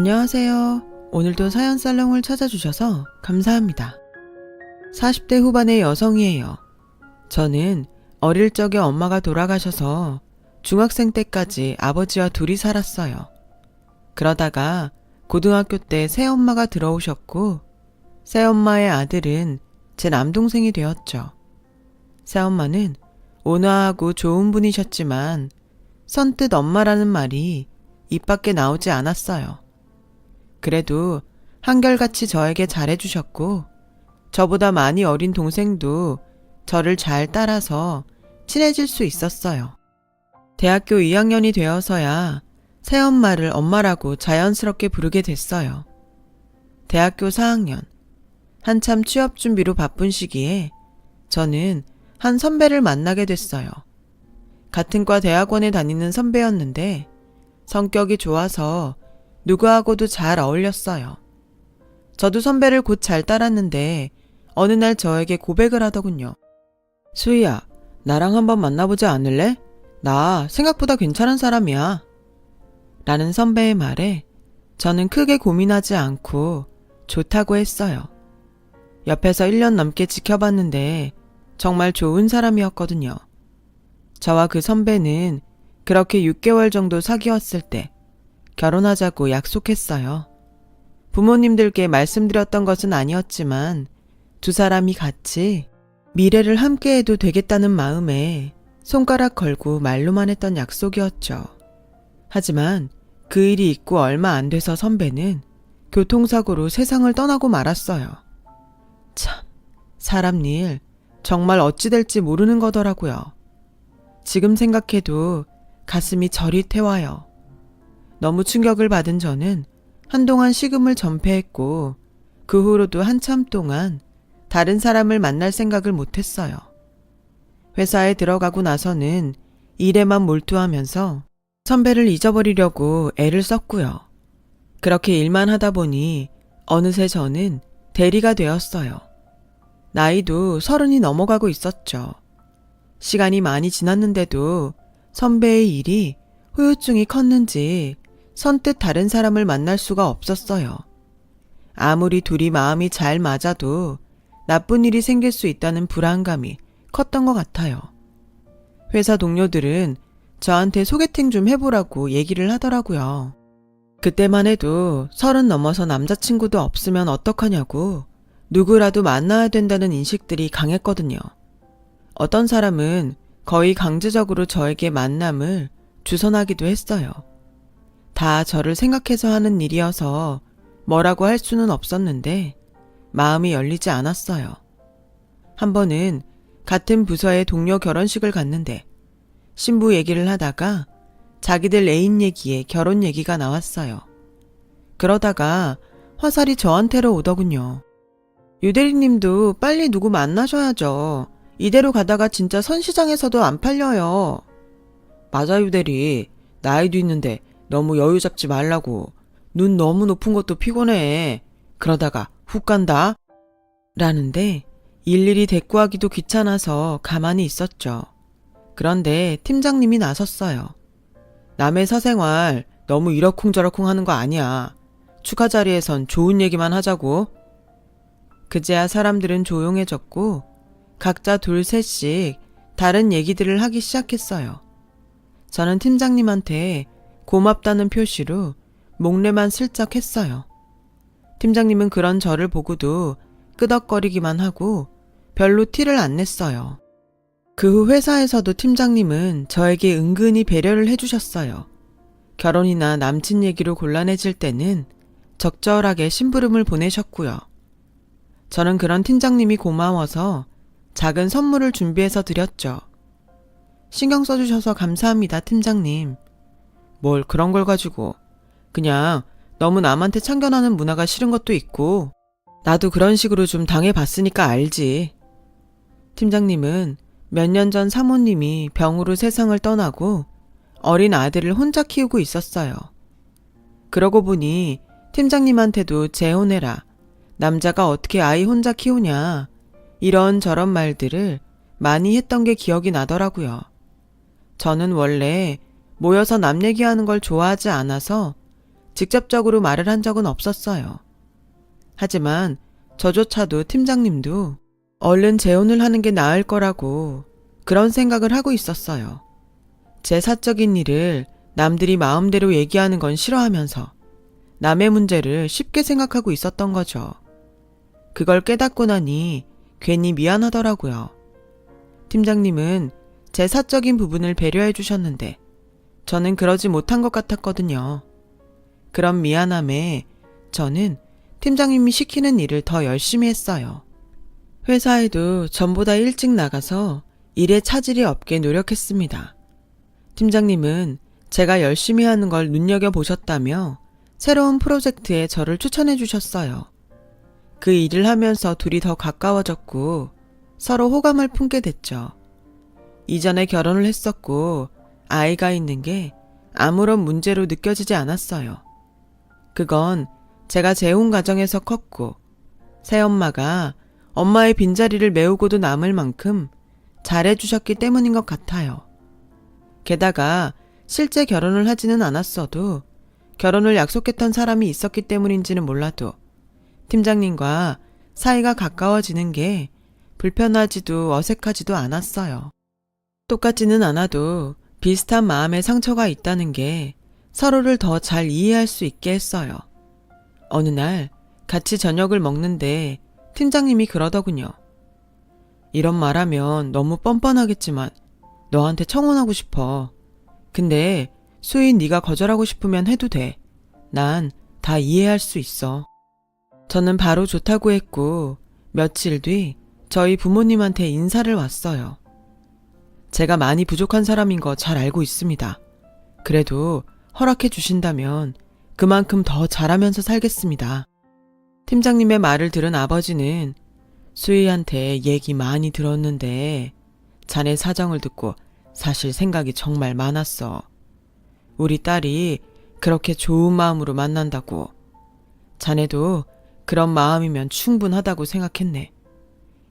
안녕하세요. 오늘도 사연살롱을 찾아주셔서 감사합니다. 40대 후반의 여성이에요. 저는 어릴 적에 엄마가 돌아가셔서 중학생 때까지 아버지와 둘이 살았어요. 그러다가 고등학교 때 새엄마가 들어오셨고 새엄마의 아들은 제 남동생이 되었죠. 새엄마는 온화하고 좋은 분이셨지만 선뜻 엄마라는 말이 입 밖에 나오지 않았어요. 그래도 한결같이 저에게 잘해주셨고 저보다 많이 어린 동생도 저를 잘 따라서 친해질 수 있었어요. 대학교 2학년이 되어서야 새엄마를 엄마라고 자연스럽게 부르게 됐어요. 대학교 4학년, 한참 취업 준비로 바쁜 시기에 저는 한 선배를 만나게 됐어요. 같은 과 대학원에 다니는 선배였는데 성격이 좋아서 누구하고도 잘 어울렸어요. 저도 선배를 곧 잘 따랐는데 어느 날 저에게 고백을 하더군요. 수희야, 나랑 한번 만나보지 않을래? 나 생각보다 괜찮은 사람이야. 라는 선배의 말에 저는 크게 고민하지 않고 좋다고 했어요. 옆에서 1년 넘게 지켜봤는데 정말 좋은 사람이었거든요. 저와 그 선배는 그렇게 6개월 정도 사귀었을 때 결혼하자고 약속했어요. 부모님들께 말씀드렸던 것은 아니었지만 두 사람이 같이 미래를 함께해도 되겠다는 마음에 손가락 걸고 말로만 했던 약속이었죠. 하지만 그 일이 있고 얼마 안 돼서 선배는 교통사고로 세상을 떠나고 말았어요. 참, 사람 일 정말 어찌 될지 모르는 거더라고요. 지금 생각해도 가슴이 저릿해와요. 너무 충격을 받은 저는 한동안 식음을 전폐했고 그 후로도 한참 동안 다른 사람을 만날 생각을 못했어요. 회사에 들어가고 나서는 일에만 몰두하면서 선배를 잊어버리려고 애를 썼고요. 그렇게 일만 하다 보니 어느새 저는 대리가 되었어요. 나이도 30이 넘어가고 있었죠. 시간이 많이 지났는데도 선배의 일이 후유증이 컸는지 선뜻 다른 사람을 만날 수가 없었어요. 아무리 둘이 마음이 잘 맞아도 나쁜 일이 생길 수 있다는 불안감이 컸던 것 같아요. 회사 동료들은 저한테 소개팅 좀 해보라고 얘기를 하더라고요. 그때만 해도 30 넘어서 남자친구도 없으면 어떡하냐고 누구라도 만나야 된다는 인식들이 강했거든요. 어떤 사람은 거의 강제적으로 저에게 만남을 주선하기도 했어요. 다 저를 생각해서 하는 일이어서 뭐라고 할 수는 없었는데 마음이 열리지 않았어요. 한 번은 같은 부서의 동료 결혼식을 갔는데 신부 얘기를 하다가 자기들 애인 얘기에 결혼 얘기가 나왔어요. 그러다가 화살이 저한테로 오더군요. 유대리님도 빨리 누구 만나셔야죠. 이대로 가다가 진짜 선시장에서도 안 팔려요. 맞아 유대리. 나이도 있는데 너무 여유 잡지 말라고. 눈 너무 높은 것도 피곤해. 그러다가 훅 간다. 라는데 일일이 대꾸하기도 귀찮아서 가만히 있었죠. 그런데 팀장님이 나섰어요. 남의 사생활 너무 이러쿵저러쿵 하는 거 아니야. 축하 자리에선 좋은 얘기만 하자고. 그제야 사람들은 조용해졌고 각자 둘셋씩 다른 얘기들을 하기 시작했어요. 저는 팀장님한테 고맙다는 표시로 목례만 슬쩍 했어요. 팀장님은 그런 저를 보고도 끄덕거리기만 하고 별로 티를 안 냈어요. 그 후 회사에서도 팀장님은 저에게 은근히 배려를 해주셨어요. 결혼이나 남친 얘기로 곤란해질 때는 적절하게 심부름을 보내셨고요. 저는 그런 팀장님이 고마워서 작은 선물을 준비해서 드렸죠. 신경 써주셔서 감사합니다, 팀장님. 뭘 그런 걸 가지고. 그냥 너무 남한테 참견하는 문화가 싫은 것도 있고 나도 그런 식으로 좀 당해봤으니까 알지. 팀장님은 몇 년 전 사모님이 병으로 세상을 떠나고 어린 아들을 혼자 키우고 있었어요. 그러고 보니 팀장님한테도 재혼해라. 남자가 어떻게 아이 혼자 키우냐. 이런저런 말들을 많이 했던 게 기억이 나더라고요. 저는 원래 모여서 남 얘기하는 걸 좋아하지 않아서 직접적으로 말을 한 적은 없었어요. 하지만 저조차도 팀장님도 얼른 재혼을 하는 게 나을 거라고 그런 생각을 하고 있었어요. 제 사적인 일을 남들이 마음대로 얘기하는 건 싫어하면서 남의 문제를 쉽게 생각하고 있었던 거죠. 그걸 깨닫고 나니 괜히 미안하더라고요. 팀장님은 제 사적인 부분을 배려해 주셨는데 저는 그러지 못한 것 같았거든요. 그런 미안함에 저는 팀장님이 시키는 일을 더 열심히 했어요. 회사에도 전보다 일찍 나가서 일에 차질이 없게 노력했습니다. 팀장님은 제가 열심히 하는 걸 눈여겨보셨다며 새로운 프로젝트에 저를 추천해 주셨어요. 그 일을 하면서 둘이 더 가까워졌고 서로 호감을 품게 됐죠. 이전에 결혼을 했었고 아이가 있는 게 아무런 문제로 느껴지지 않았어요. 그건 제가 재혼 가정에서 컸고 새엄마가 엄마의 빈자리를 메우고도 남을 만큼 잘해주셨기 때문인 것 같아요. 게다가 실제 결혼을 하지는 않았어도 결혼을 약속했던 사람이 있었기 때문인지는 몰라도 팀장님과 사이가 가까워지는 게 불편하지도 어색하지도 않았어요. 똑같지는 않아도 비슷한 마음의 상처가 있다는 게 서로를 더 잘 이해할 수 있게 했어요. 어느 날 같이 저녁을 먹는데 팀장님이 그러더군요. 이런 말하면 너무 뻔뻔하겠지만 너한테 청혼하고 싶어. 근데 수희 네가 거절하고 싶으면 해도 돼. 난 다 이해할 수 있어. 저는 바로 좋다고 했고 며칠 뒤 저희 부모님한테 인사를 왔어요. 제가 많이 부족한 사람인 거 잘 알고 있습니다. 그래도 허락해 주신다면 그만큼 더 잘하면서 살겠습니다. 팀장님의 말을 들은 아버지는 수희한테 얘기 많이 들었는데 자네 사정을 듣고 사실 생각이 정말 많았어. 우리 딸이 그렇게 좋은 마음으로 만난다고. 자네도 그런 마음이면 충분하다고 생각했네.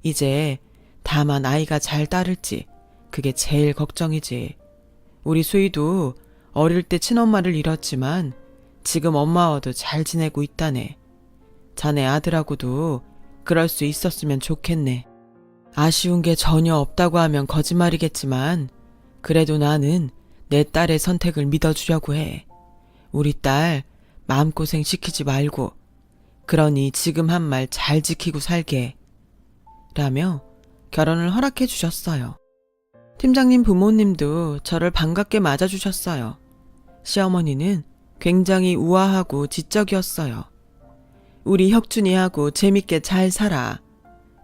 이제 다만 아이가 잘 따를지 그게 제일 걱정이지. 우리 수희도 어릴 때 친엄마를 잃었지만 지금 엄마와도 잘 지내고 있다네. 자네 아들하고도 그럴 수 있었으면 좋겠네. 아쉬운 게 전혀 없다고 하면 거짓말이겠지만 그래도 나는 내 딸의 선택을 믿어주려고 해. 우리 딸 마음고생 시키지 말고 그러니 지금 한 말 잘 지키고 살게. 라며 결혼을 허락해 주셨어요. 팀장님 부모님도 저를 반갑게 맞아주셨어요. 시어머니는 굉장히 우아하고 지적이었어요. 우리 혁준이하고 재밌게 잘 살아.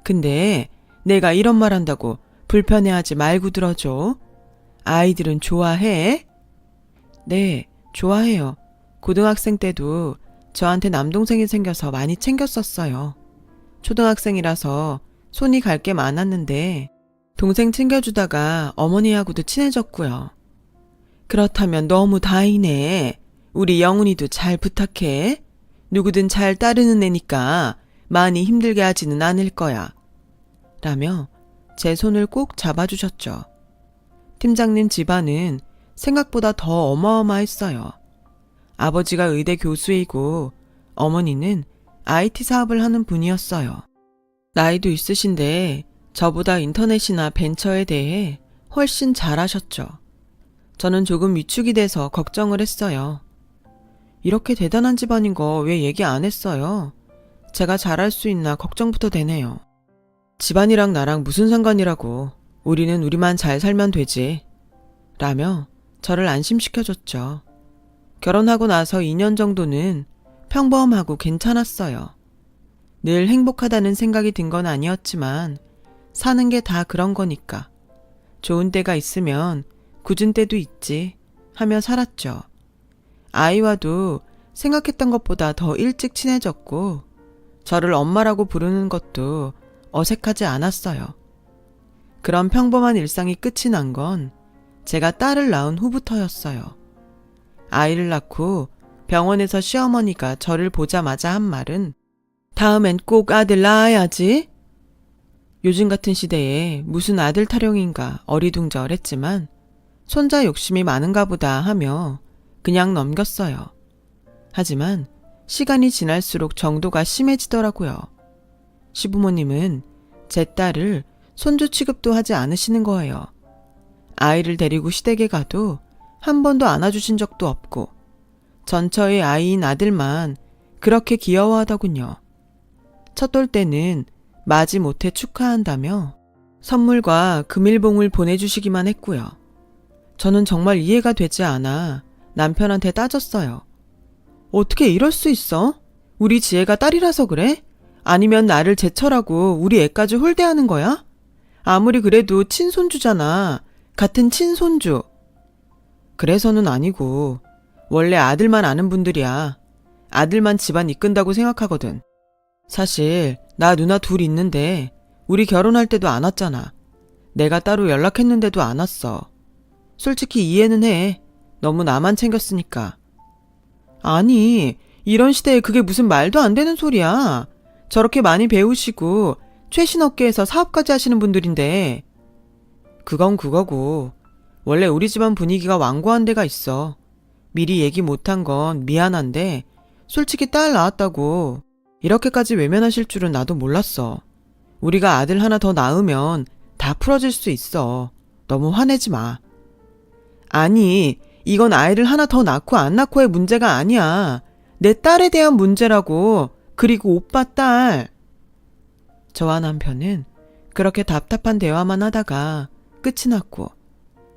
근데 내가 이런 말 한다고 불편해하지 말고 들어줘. 아이들은 좋아해? 네, 좋아해요. 고등학생 때도 저한테 남동생이 생겨서 많이 챙겼었어요. 초등학생이라서 손이 갈 게 많았는데 동생 챙겨주다가 어머니하고도 친해졌고요. 그렇다면 너무 다행이네. 우리 영훈이도 잘 부탁해. 누구든 잘 따르는 애니까 많이 힘들게 하지는 않을 거야. 라며 제 손을 꼭 잡아주셨죠. 팀장님 집안은 생각보다 더 어마어마했어요. 아버지가 의대 교수이고 어머니는 IT 사업을 하는 분이었어요. 나이도 있으신데 저보다 인터넷이나 벤처에 대해 훨씬 잘하셨죠. 저는 조금 위축이 돼서 걱정을 했어요. 이렇게 대단한 집안인 거 왜 얘기 안 했어요? 제가 잘할 수 있나 걱정부터 되네요. 집안이랑 나랑 무슨 상관이라고. 우리는 우리만 잘 살면 되지. 라며 저를 안심시켜줬죠. 결혼하고 나서 2년 정도는 평범하고 괜찮았어요. 늘 행복하다는 생각이 든 건 아니었지만 사는 게 다 그런 거니까 좋은 때가 있으면 굳은 때도 있지 하며 살았죠. 아이와도 생각했던 것보다 더 일찍 친해졌고 저를 엄마라고 부르는 것도 어색하지 않았어요. 그런 평범한 일상이 끝이 난 건 제가 딸을 낳은 후부터였어요. 아이를 낳고 병원에서 시어머니가 저를 보자마자 한 말은 다음엔 꼭 아들 낳아야지. 요즘 같은 시대에 무슨 아들 타령인가 어리둥절했지만 손자 욕심이 많은가 보다 하며 그냥 넘겼어요. 하지만 시간이 지날수록 정도가 심해지더라고요. 시부모님은 제 딸을 손주 취급도 하지 않으시는 거예요. 아이를 데리고 시댁에 가도 한 번도 안아주신 적도 없고 전처의 아이인 아들만 그렇게 귀여워하더군요. 첫돌 때는 마지못해 축하한다며 선물과 금일봉을 보내주시기만 했고요. 저는 정말 이해가 되지 않아 남편한테 따졌어요. 어떻게 이럴 수 있어? 우리 지혜가 딸이라서 그래? 아니면 나를 제철하고 우리 애까지 홀대하는 거야? 아무리 그래도 친손주잖아. 같은 친손주. 그래서는 아니고 원래 아들만 아는 분들이야. 아들만 집안 이끈다고 생각하거든. 사실 나 누나 둘 있는데 우리 결혼할 때도 안 왔잖아. 내가 따로 연락했는데도 안 왔어. 솔직히 이해는 해. 너무 나만 챙겼으니까. 아니, 이런 시대에 그게 무슨 말도 안 되는 소리야. 저렇게 많이 배우시고 최신 업계에서 사업까지 하시는 분들인데. 그건 그거고 원래 우리 집안 분위기가 완고한 데가 있어. 미리 얘기 못한 건 미안한데 솔직히 딸 낳았다고 이렇게까지 외면하실 줄은 나도 몰랐어. 우리가 아들 하나 더 낳으면 다 풀어질 수 있어. 너무 화내지 마. 아니, 이건 아이를 하나 더 낳고 안 낳고의 문제가 아니야. 내 딸에 대한 문제라고. 그리고 오빠 딸. 저와 남편은 그렇게 답답한 대화만 하다가 끝이 났고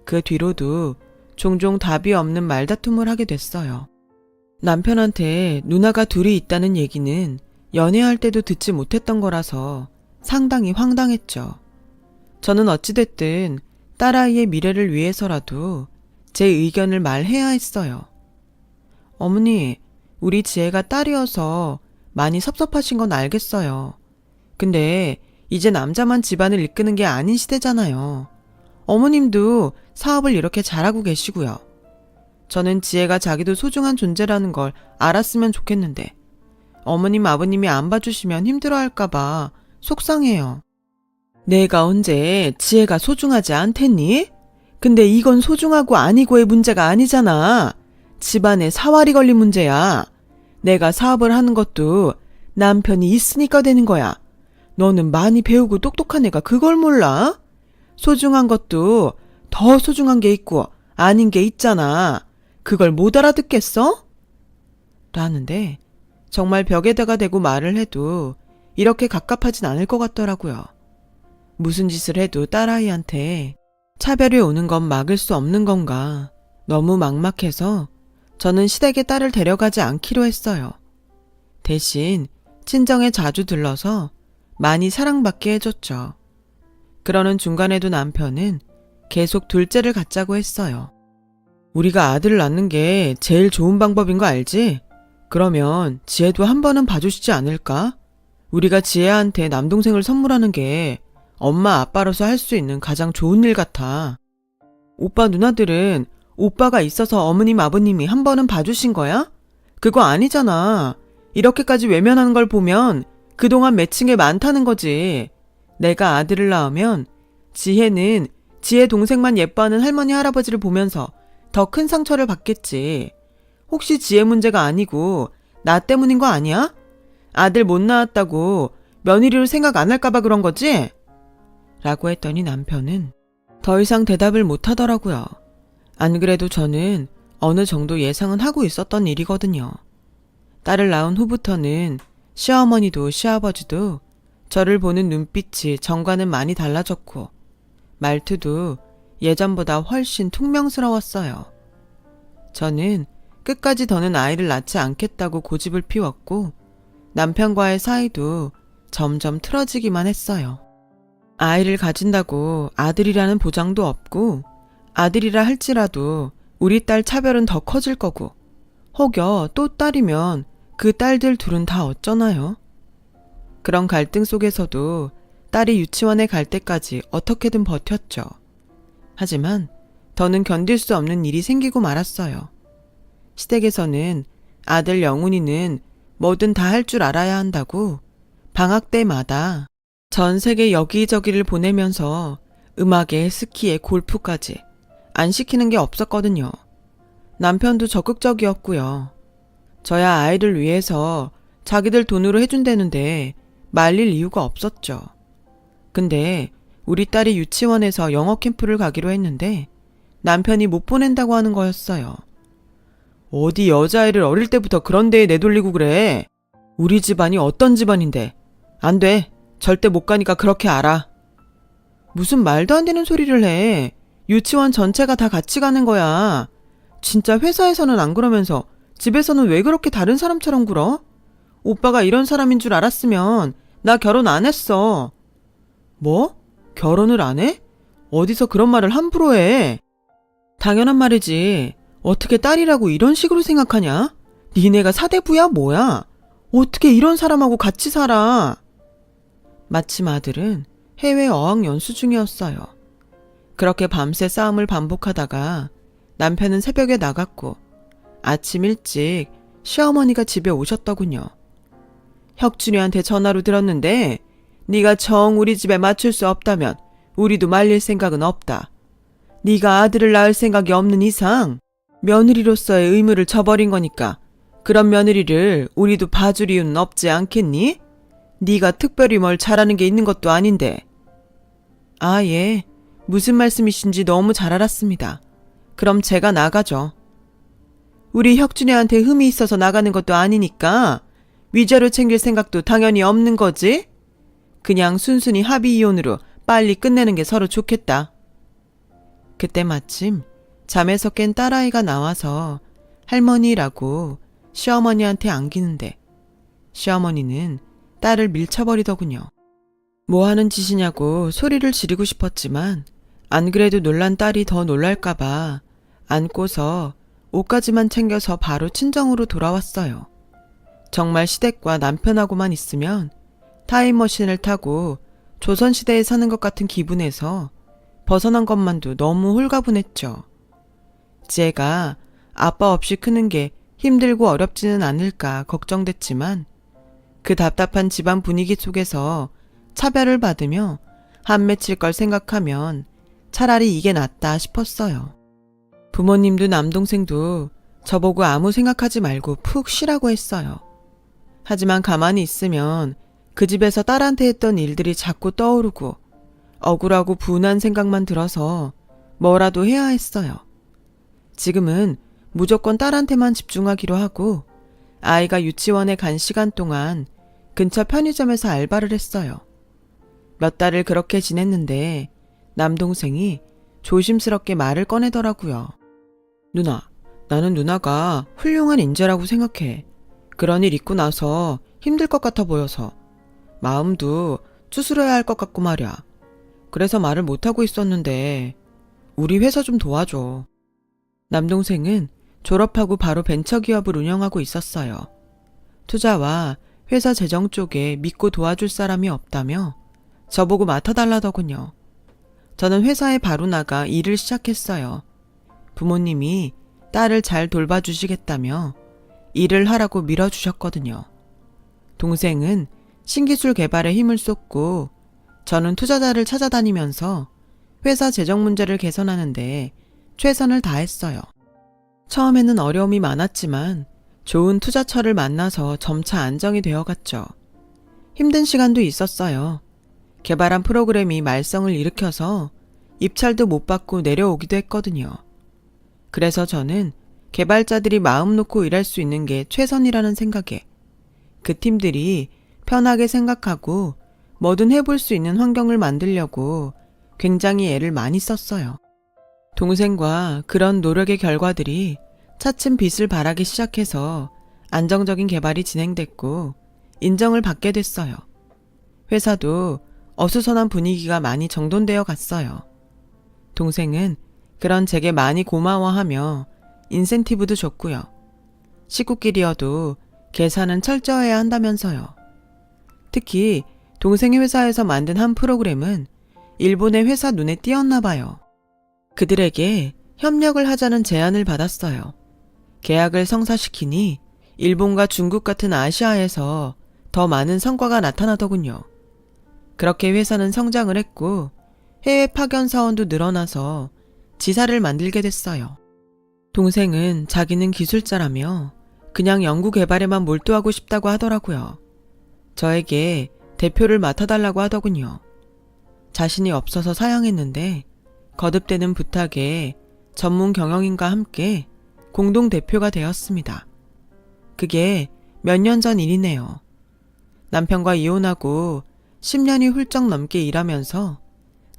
그 뒤로도 종종 답이 없는 말다툼을 하게 됐어요. 남편한테 누나가 둘이 있다는 얘기는 연애할 때도 듣지 못했던 거라서 상당히 황당했죠. 저는 어찌됐든 딸아이의 미래를 위해서라도 제 의견을 말해야 했어요. 어머니, 우리 지혜가 딸이어서 많이 섭섭하신 건 알겠어요. 근데 이제 남자만 집안을 이끄는 게 아닌 시대잖아요. 어머님도 사업을 이렇게 잘하고 계시고요. 저는 지혜가 자기도 소중한 존재라는 걸 알았으면 좋겠는데 어머님 아버님이 안 봐주시면 힘들어할까봐 속상해요. 내가 언제 지혜가 소중하지 않댔니? 근데 이건 소중하고 아니고의 문제가 아니잖아. 집안에 사활이 걸린 문제야. 내가 사업을 하는 것도 남편이 있으니까 되는 거야. 너는 많이 배우고 똑똑한 애가 그걸 몰라? 소중한 것도 더 소중한 게 있고 아닌 게 있잖아. 그걸 못 알아듣겠어? 라는데 정말 벽에다가 대고 말을 해도 이렇게 갑갑하진 않을 것 같더라고요. 무슨 짓을 해도 딸아이한테 차별이 오는 건 막을 수 없는 건가. 너무 막막해서 저는 시댁에 딸을 데려가지 않기로 했어요. 대신 친정에 자주 들러서 많이 사랑받게 해줬죠. 그러는 중간에도 남편은 계속 둘째를 갖자고 했어요. 우리가 아들을 낳는 게 제일 좋은 방법인 거 알지? 그러면 지혜도 한 번은 봐주시지 않을까? 우리가 지혜한테 남동생을 선물하는 게 엄마 아빠로서 할 수 있는 가장 좋은 일 같아. 오빠 누나들은 오빠가 있어서 어머님 아버님이 한 번은 봐주신 거야? 그거 아니잖아. 이렇게까지 외면하는 걸 보면 그동안 맺힌 게 많다는 거지. 내가 아들을 낳으면 지혜는 지혜 동생만 예뻐하는 할머니 할아버지를 보면서 더 큰 상처를 받겠지. 혹시 지혜 문제가 아니고 나 때문인 거 아니야? 아들 못 낳았다고 며느리로 생각 안 할까봐 그런 거지? 라고 했더니 남편은 더 이상 대답을 못 하더라고요. 안 그래도 저는 어느 정도 예상은 하고 있었던 일이거든요. 딸을 낳은 후부터는 시어머니도 시아버지도 저를 보는 눈빛이 전과는 많이 달라졌고 말투도 예전보다 훨씬 퉁명스러웠어요. 저는 끝까지 더는 아이를 낳지 않겠다고 고집을 피웠고 남편과의 사이도 점점 틀어지기만 했어요. 아이를 가진다고 아들이라는 보장도 없고 아들이라 할지라도 우리 딸 차별은 더 커질 거고 혹여 또 딸이면 그 딸들 둘은 다 어쩌나요? 그런 갈등 속에서도 딸이 유치원에 갈 때까지 어떻게든 버텼죠. 하지만 더는 견딜 수 없는 일이 생기고 말았어요. 시댁에서는 아들 영훈이는 뭐든 다 할 줄 알아야 한다고 방학 때마다 전 세계 여기저기를 보내면서 음악에 스키에 골프까지 안 시키는 게 없었거든요. 남편도 적극적이었고요. 저야 아이를 위해서 자기들 돈으로 해준다는데 말릴 이유가 없었죠. 근데 우리 딸이 유치원에서 영어 캠프를 가기로 했는데 남편이 못 보낸다고 하는 거였어요. 어디 여자아이를 어릴 때부터 그런 데에 내돌리고 그래. 우리 집안이 어떤 집안인데. 안 돼. 절대 못 가니까 그렇게 알아. 무슨 말도 안 되는 소리를 해. 유치원 전체가 다 같이 가는 거야. 진짜 회사에서는 안 그러면서 집에서는 왜 그렇게 다른 사람처럼 굴어? 오빠가 이런 사람인 줄 알았으면 나 결혼 안 했어. 뭐? 결혼을 안 해? 어디서 그런 말을 함부로 해? 당연한 말이지. 어떻게 딸이라고 이런 식으로 생각하냐? 니네가 사대부야 뭐야? 어떻게 이런 사람하고 같이 살아? 마침 아들은 해외 어학 연수 중이었어요. 그렇게 밤새 싸움을 반복하다가 남편은 새벽에 나갔고 아침 일찍 시어머니가 집에 오셨더군요. 혁준이한테 전화로 들었는데 네가 정 우리 집에 맞출 수 없다면 우리도 말릴 생각은 없다. 네가 아들을 낳을 생각이 없는 이상 며느리로서의 의무를 저버린 거니까 그런 며느리를 우리도 봐줄 이유는 없지 않겠니? 네가 특별히 뭘 잘하는 게 있는 것도 아닌데. 아, 예. 무슨 말씀이신지 너무 잘 알았습니다. 그럼 제가 나가죠. 우리 혁준이한테 흠이 있어서 나가는 것도 아니니까 위자료 챙길 생각도 당연히 없는 거지? 그냥 순순히 합의 이혼으로 빨리 끝내는 게 서로 좋겠다. 그때 마침 잠에서 깬 딸아이가 나와서 할머니라고 시어머니한테 안기는데 시어머니는 딸을 밀쳐버리더군요. 뭐 하는 짓이냐고 소리를 지르고 싶었지만 안 그래도 놀란 딸이 더 놀랄까봐 안고서 옷까지만 챙겨서 바로 친정으로 돌아왔어요. 정말 시댁과 남편하고만 있으면 타임머신을 타고 조선시대에 사는 것 같은 기분에서 벗어난 것만도 너무 홀가분했죠. 제가 아빠 없이 크는 게 힘들고 어렵지는 않을까 걱정됐지만 그 답답한 집안 분위기 속에서 차별을 받으며 한 맺힐 걸 생각하면 차라리 이게 낫다 싶었어요. 부모님도 남동생도 저보고 아무 생각하지 말고 푹 쉬라고 했어요. 하지만 가만히 있으면 그 집에서 딸한테 했던 일들이 자꾸 떠오르고 억울하고 분한 생각만 들어서 뭐라도 해야 했어요. 지금은 무조건 딸한테만 집중하기로 하고 아이가 유치원에 간 시간 동안 근처 편의점에서 알바를 했어요. 몇 달을 그렇게 지냈는데 남동생이 조심스럽게 말을 꺼내더라고요. 누나, 나는 누나가 훌륭한 인재라고 생각해. 그런 일 있고 나서 힘들 것 같아 보여서 마음도 추스려야 할 것 같고 말이야. 그래서 말을 못하고 있었는데 우리 회사 좀 도와줘. 남동생은 졸업하고 바로 벤처기업을 운영하고 있었어요. 투자와 회사 재정 쪽에 믿고 도와줄 사람이 없다며 저보고 맡아달라더군요. 저는 회사에 바로 나가 일을 시작했어요. 부모님이 딸을 잘 돌봐주시겠다며 일을 하라고 밀어주셨거든요. 동생은 신기술 개발에 힘을 쏟고 저는 투자자를 찾아다니면서 회사 재정 문제를 개선하는데 최선을 다했어요. 처음에는 어려움이 많았지만 좋은 투자처를 만나서 점차 안정이 되어갔죠. 힘든 시간도 있었어요. 개발한 프로그램이 말썽을 일으켜서 입찰도 못 받고 내려오기도 했거든요. 그래서 저는 개발자들이 마음 놓고 일할 수 있는 게 최선이라는 생각에 그 팀들이 편하게 생각하고 뭐든 해볼 수 있는 환경을 만들려고 굉장히 애를 많이 썼어요. 동생과 그런 노력의 결과들이 차츰 빛을 발하기 시작해서 안정적인 개발이 진행됐고 인정을 받게 됐어요. 회사도 어수선한 분위기가 많이 정돈되어 갔어요. 동생은 그런 제게 많이 고마워하며 인센티브도 줬고요. 식구끼리여도 계산은 철저해야 한다면서요. 특히 동생의 회사에서 만든 한 프로그램은 일본의 회사 눈에 띄었나 봐요. 그들에게 협력을 하자는 제안을 받았어요. 계약을 성사시키니 일본과 중국 같은 아시아에서 더 많은 성과가 나타나더군요. 그렇게 회사는 성장을 했고 해외 파견 사원도 늘어나서 지사를 만들게 됐어요. 동생은 자기는 기술자라며 그냥 연구 개발에만 몰두하고 싶다고 하더라고요. 저에게 대표를 맡아달라고 하더군요. 자신이 없어서 사양했는데 거듭되는 부탁에 전문 경영인과 함께 공동 대표가 되었습니다. 그게 몇 년 전 일이네요. 남편과 이혼하고 10년이 훌쩍 넘게 일하면서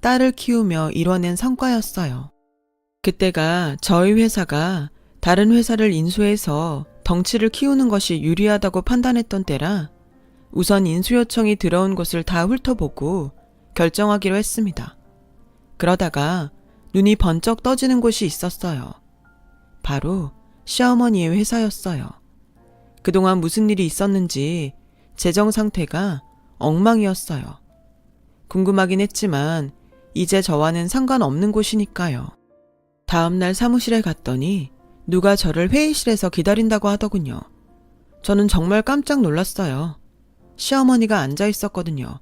딸을 키우며 이뤄낸 성과였어요. 그때가 저희 회사가 다른 회사를 인수해서 덩치를 키우는 것이 유리하다고 판단했던 때라 우선 인수 요청이 들어온 곳을 다 훑어보고 결정하기로 했습니다. 그러다가 눈이 번쩍 떠지는 곳이 있었어요. 바로 시어머니의 회사였어요. 그동안 무슨 일이 있었는지 재정 상태가 엉망이었어요. 궁금하긴 했지만 이제 저와는 상관없는 곳이니까요. 다음날 사무실에 갔더니 누가 저를 회의실에서 기다린다고 하더군요. 저는 정말 깜짝 놀랐어요. 시어머니가 앉아 있었거든요.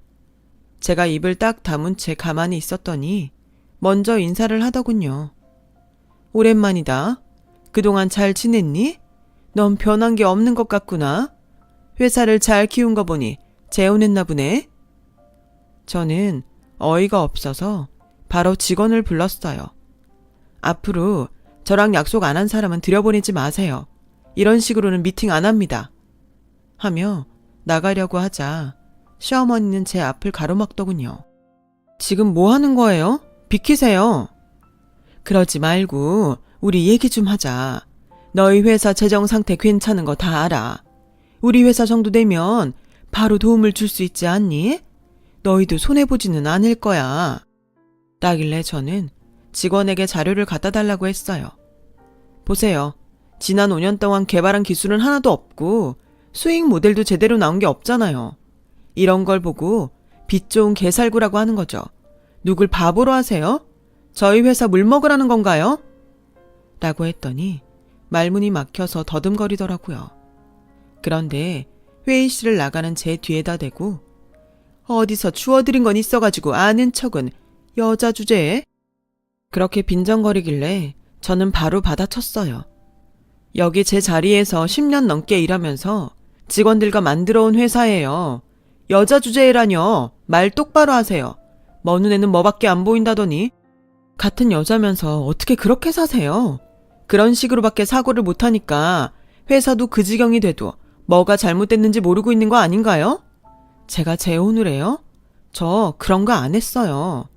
제가 입을 딱 다문 채 가만히 있었더니 먼저 인사를 하더군요. 오랜만이다. 그동안 잘 지냈니? 넌 변한 게 없는 것 같구나. 회사를 잘 키운 거 보니 재혼했나 보네. 저는 어이가 없어서 바로 직원을 불렀어요. 앞으로 저랑 약속 안 한 사람은 들여보내지 마세요. 이런 식으로는 미팅 안 합니다. 하며 나가려고 하자 시어머니는 제 앞을 가로막더군요. 지금 뭐 하는 거예요? 비키세요. 그러지 말고 우리 얘기 좀 하자. 너희 회사 재정 상태 괜찮은 거 다 알아. 우리 회사 정도 되면 바로 도움을 줄 수 있지 않니? 너희도 손해보지는 않을 거야. 라길래 저는 직원에게 자료를 갖다 달라고 했어요. 보세요. 지난 5년 동안 개발한 기술은 하나도 없고 수익 모델도 제대로 나온 게 없잖아요. 이런 걸 보고 빚 좋은 개살구라고 하는 거죠. 누굴 바보로 하세요? 저희 회사 물 먹으라는 건가요? 라고 했더니 말문이 막혀서 더듬거리더라고요. 그런데 회의실을 나가는 제 뒤에다 대고 어디서 주워들인 건 있어가지고 아는 척은 여자 주제에? 그렇게 빈정거리길래 저는 바로 받아쳤어요. 여기 제 자리에서 10년 넘게 일하면서 직원들과 만들어온 회사예요. 여자 주제라뇨. 말 똑바로 하세요. 뭐 눈에는 뭐밖에 안 보인다더니 같은 여자면서 어떻게 그렇게 사세요? 그런 식으로밖에 사고를 못하니까 회사도 그 지경이 돼도 뭐가 잘못됐는지 모르고 있는 거 아닌가요? 제가 재혼을 해요? 저 그런 거 안 했어요.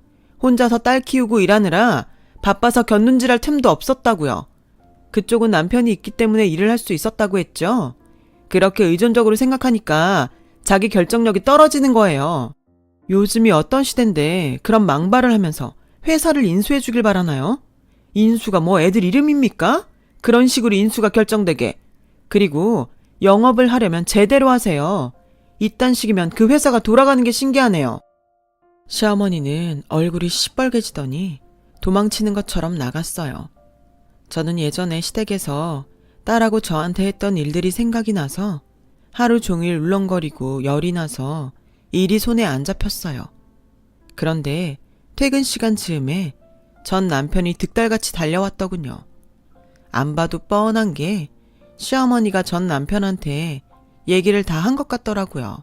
혼자서 딸 키우고 일하느라 바빠서 곁눈질할 틈도 없었다고요. 그쪽은 남편이 있기 때문에 일을 할 수 있었다고 했죠. 그렇게 의존적으로 생각하니까 자기 결정력이 떨어지는 거예요. 요즘이 어떤 시대인데 그런 망발을 하면서 회사를 인수해 주길 바라나요? 인수가 뭐 애들 이름입니까? 그런 식으로 인수가 결정되게. 그리고 영업을 하려면 제대로 하세요. 이딴 식이면 그 회사가 돌아가는 게 신기하네요. 시어머니는 얼굴이 시뻘개지더니 도망치는 것처럼 나갔어요. 저는 예전에 시댁에서 딸하고 저한테 했던 일들이 생각이 나서 하루 종일 울렁거리고 열이 나서 일이 손에 안 잡혔어요. 그런데 퇴근 시간 즈음에 전 남편이 득달같이 달려왔더군요. 안 봐도 뻔한 게 시어머니가 전 남편한테 얘기를 다 한 것 같더라고요.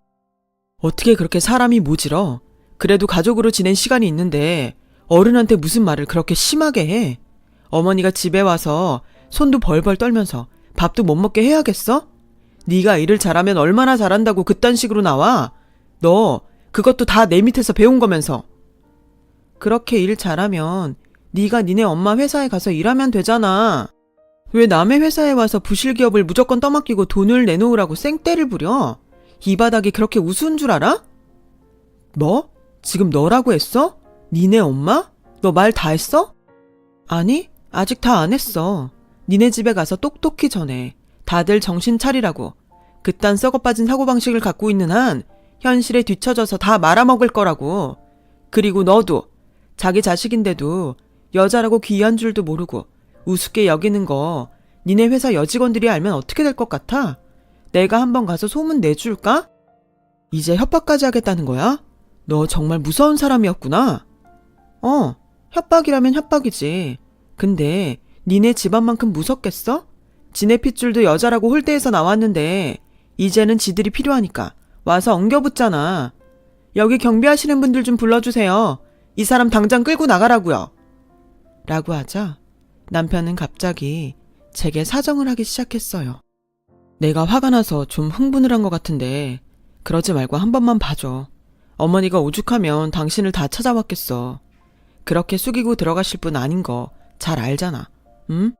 어떻게 그렇게 사람이 모질어? 그래도 가족으로 지낸 시간이 있는데 어른한테 무슨 말을 그렇게 심하게 해? 어머니가 집에 와서 손도 벌벌 떨면서 밥도 못 먹게 해야겠어? 네가 일을 잘하면 얼마나 잘한다고 그딴 식으로 나와? 너 그것도 다 내 밑에서 배운 거면서. 그렇게 일 잘하면 네가 니네 엄마 회사에 가서 일하면 되잖아. 왜 남의 회사에 와서 부실기업을 무조건 떠맡기고 돈을 내놓으라고 쌩떼를 부려? 이 바닥이 그렇게 우스운 줄 알아? 뭐? 지금 너라고 했어? 니네 엄마? 너 말 다 했어? 아니, 아직 다 안 했어. 니네 집에 가서 똑똑히 전해. 다들 정신 차리라고. 그딴 썩어빠진 사고방식을 갖고 있는 한 현실에 뒤처져서 다 말아먹을 거라고. 그리고 너도 자기 자식인데도 여자라고 귀한 줄도 모르고 우습게 여기는 거 니네 회사 여직원들이 알면 어떻게 될 것 같아? 내가 한번 가서 소문 내줄까? 이제 협박까지 하겠다는 거야? 너 정말 무서운 사람이었구나. 협박이라면 협박이지. 근데 니네 집안만큼 무섭겠어? 지네 핏줄도 여자라고 홀대해서 나왔는데 이제는 지들이 필요하니까 와서 엉겨붙잖아. 여기 경비하시는 분들 좀 불러주세요. 이 사람 당장 끌고 나가라고요. 라고 하자 남편은 갑자기 제게 사정을 하기 시작했어요. 내가 화가 나서 좀 흥분을 한 것 같은데 그러지 말고 한 번만 봐줘. 어머니가 오죽하면 당신을 다 찾아왔겠어. 그렇게 숙이고 들어가실 분 아닌 거 잘 알잖아. 응?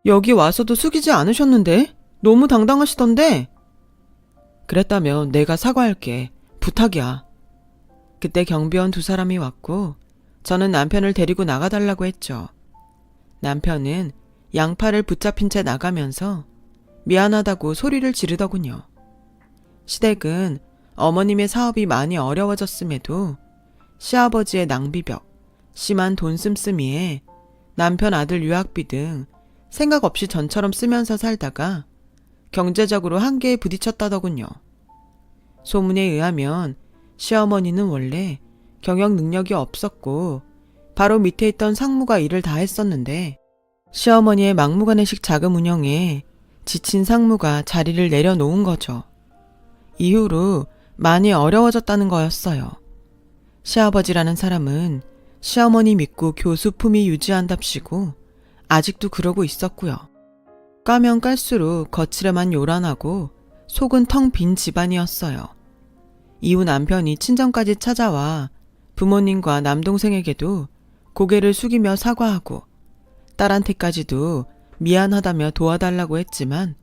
여기 와서도 숙이지 않으셨는데? 너무 당당하시던데? 그랬다면 내가 사과할게. 부탁이야. 그때 경비원 2사람이 왔고 저는 남편을 데리고 나가달라고 했죠. 남편은 양팔을 붙잡힌 채 나가면서 미안하다고 소리를 지르더군요. 시댁은 어머님의 사업이 많이 어려워졌음에도 시아버지의 낭비벽, 심한 돈 씀씀이에 남편 아들 유학비 등 생각 없이 전처럼 쓰면서 살다가 경제적으로 한계에 부딪혔다더군요. 소문에 의하면 시어머니는 원래 경영 능력이 없었고 바로 밑에 있던 상무가 일을 다 했었는데 시어머니의 막무가내식 자금 운영에 지친 상무가 자리를 내려놓은 거죠. 이후로 많이 어려워졌다는 거였어요. 시아버지라는 사람은 시어머니 믿고 교수 품위 유지한답시고 아직도 그러고 있었고요. 까면 깔수록 거칠에만 요란하고 속은 텅 빈 집안이었어요. 이후 남편이 친정까지 찾아와 부모님과 남동생에게도 고개를 숙이며 사과하고 딸한테까지도 미안하다며 도와달라고 했지만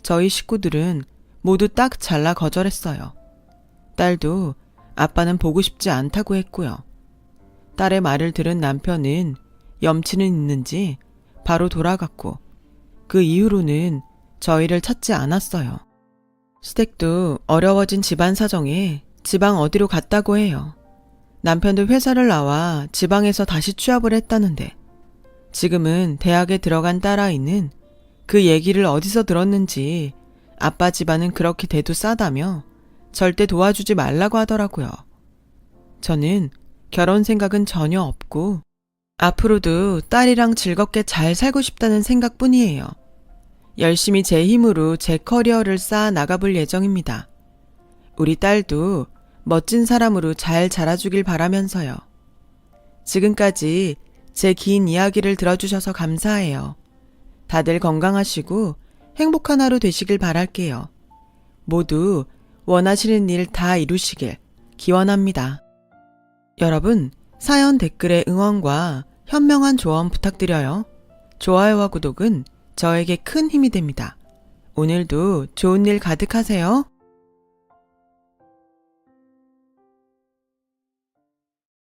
저희 식구들은 모두 딱 잘라 거절했어요. 딸도 아빠는 보고 싶지 않다고 했고요. 딸의 말을 들은 남편은 염치는 있는지 바로 돌아갔고 그 이후로는 저희를 찾지 않았어요. 시댁도 어려워진 집안 사정에 지방 어디로 갔다고 해요. 남편도 회사를 나와 지방에서 다시 취업을 했다는데 지금은 대학에 들어간 딸아이는 그 얘기를 어디서 들었는지 아빠 집안은 그렇게 대도 싸다며 절대 도와주지 말라고 하더라고요. 저는 결혼 생각은 전혀 없고 앞으로도 딸이랑 즐겁게 잘 살고 싶다는 생각뿐이에요. 열심히 제 힘으로 제 커리어를 쌓아 나가볼 예정입니다. 우리 딸도 멋진 사람으로 잘 자라주길 바라면서요. 지금까지 제 긴 이야기를 들어주셔서 감사해요. 다들 건강하시고 행복한 하루 되시길 바랄게요. 모두 원하시는 일 다 이루시길 기원합니다. 여러분, 사연 댓글에 응원과 현명한 조언 부탁드려요. 좋아요와 구독은 저에게 큰 힘이 됩니다. 오늘도 좋은 일 가득하세요.